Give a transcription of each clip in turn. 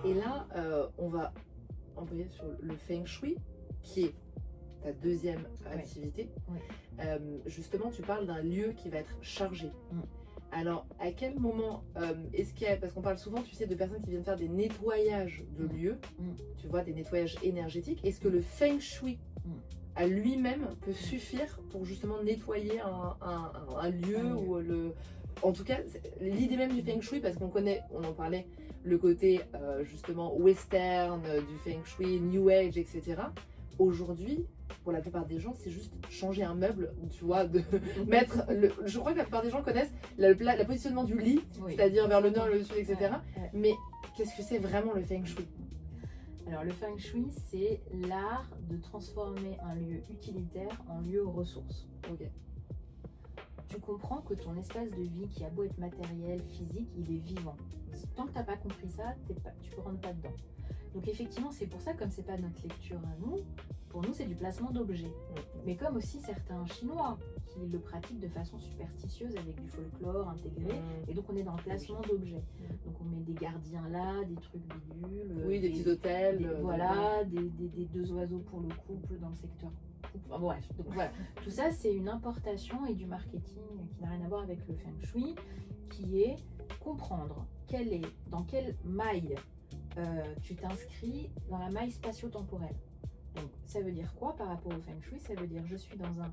Et là, on va envoyer sur le Feng Shui, qui est ta deuxième activité. Ouais. Justement, tu parles d'un lieu qui va être chargé. Mm. Alors, à quel moment est-ce qu'il y a, parce qu'on parle souvent, tu sais, de personnes qui viennent faire des nettoyages de lieux, tu vois, des nettoyages énergétiques. Est-ce que le Feng Shui à lui-même peut suffire pour justement nettoyer un lieu ou le... En tout cas, l'idée même du Feng Shui, parce qu'on connaît, on en parlait, le côté justement western du Feng Shui, New Age, etc. Aujourd'hui, pour la plupart des gens, c'est juste changer un meuble, tu vois, de mettre le... Je crois que la plupart des gens connaissent le positionnement du lit, c'est-à-dire vers le nord, le sud, etc. Mais qu'est-ce que c'est vraiment le Feng Shui? Alors le Feng Shui, c'est l'art de transformer un lieu utilitaire en lieu aux ressources. Ok. Tu comprends que ton espace de vie, qui a beau être matériel, physique, il est vivant. Tant que tu n'as pas compris ça, tu ne rentres pas dedans. Donc effectivement, c'est pour ça, comme c'est pas notre lecture à nous, pour nous c'est du placement d'objets. Mais comme aussi certains Chinois qui le pratiquent de façon superstitieuse avec du folklore intégré, et donc on est dans le placement d'objets. Donc on met des gardiens là, des trucs bidules, oui, des petits hôtels, voilà, des deux oiseaux pour le couple dans le secteur. Enfin, bref, donc voilà, tout ça c'est une importation et du marketing qui n'a rien à voir avec le Feng Shui, qui est comprendre dans quelle maille tu t'inscris dans la maille spatio-temporelle. Donc ça veut dire quoi par rapport au Feng Shui? Ça veut dire je suis dans un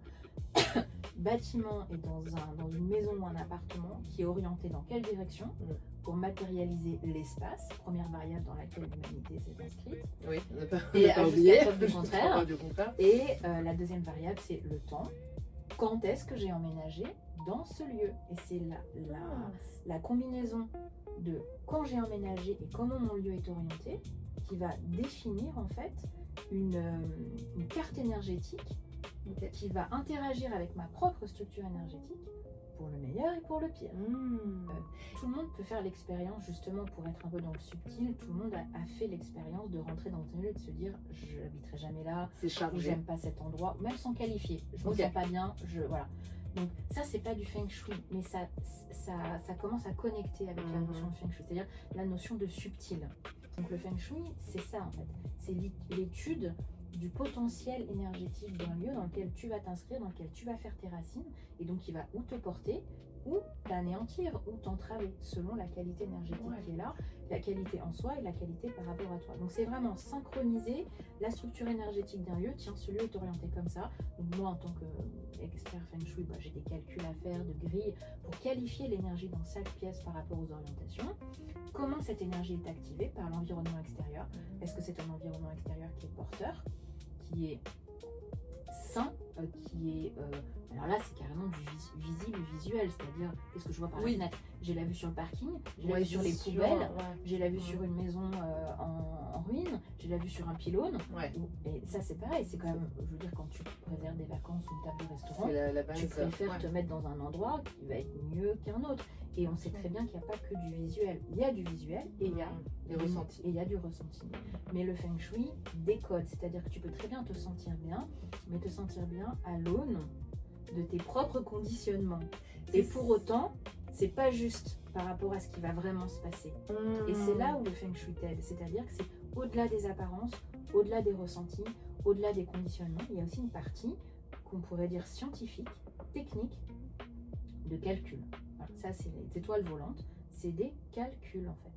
bâtiment et dans une maison ou un appartement qui est orienté dans quelle direction pour matérialiser l'espace, première variable dans laquelle l'humanité s'est inscrite. Oui, on n'a pas oublié le contraire. Et la deuxième variable, c'est le temps. Quand est-ce que j'ai emménagé dans ce lieu? Et c'est la combinaison de quand j'ai emménagé et comment mon lieu est orienté qui va définir en fait une carte énergétique qui va interagir avec ma propre structure énergétique pour le meilleur et pour le pire. Tout le monde peut faire l'expérience, justement pour être un peu dans le subtil, tout le monde a fait l'expérience de rentrer dans un lieu et de se dire je n'habiterai jamais là, c'est chargé, j'aime pas cet endroit, même sans qualifier, je me sens pas bien, voilà. Donc ça c'est pas du Feng Shui, mais ça commence à connecter avec la notion de Feng Shui, c'est-à-dire la notion de subtil. Donc le Feng Shui c'est ça en fait, c'est l'étude du potentiel énergétique d'un lieu dans lequel tu vas t'inscrire, dans lequel tu vas faire tes racines, et donc qui va ou te porter, ou t'anéantir, ou t'entraver, selon la qualité énergétique qui est là, la qualité en soi et la qualité par rapport à toi. Donc c'est vraiment synchroniser la structure énergétique d'un lieu. Tiens, ce lieu est orienté comme ça. Donc moi, en tant qu'expert Feng Shui, j'ai des calculs à faire de grilles pour qualifier l'énergie dans chaque pièce par rapport aux orientations. Comment cette énergie est activée par l'environnement extérieur? Est-ce que c'est un environnement extérieur qui est porteur, qui est sain, qui est... alors là, c'est carrément du visible, visuel, c'est-à-dire, qu'est-ce que je vois par la fenêtre? J'ai la vue sur le parking, j'ai la vue sur les poubelles, j'ai la vue sur une maison en ruine, j'ai la vue sur un pylône. Et ça, c'est pareil, c'est quand même, je veux dire, quand tu réserves des vacances ou une table de restaurant, tu préfères te mettre dans un endroit qui va être mieux qu'un autre. Et on sait très bien qu'il n'y a pas que du visuel. Il y a du visuel et il y a des ressentis. Et il y a du ressenti. Mais le Feng Shui décode, c'est-à-dire que tu peux très bien te sentir bien, mais te sentir bien à l'aune de tes propres conditionnements. Et pour autant, c'est pas juste par rapport à ce qui va vraiment se passer. Et c'est là où le Feng Shui t'aide, c'est-à-dire que c'est au-delà des apparences, au-delà des ressentis, au-delà des conditionnements, il y a aussi une partie qu'on pourrait dire scientifique, technique, de calcul. Voilà, ça c'est les étoiles volantes, c'est des calculs en fait.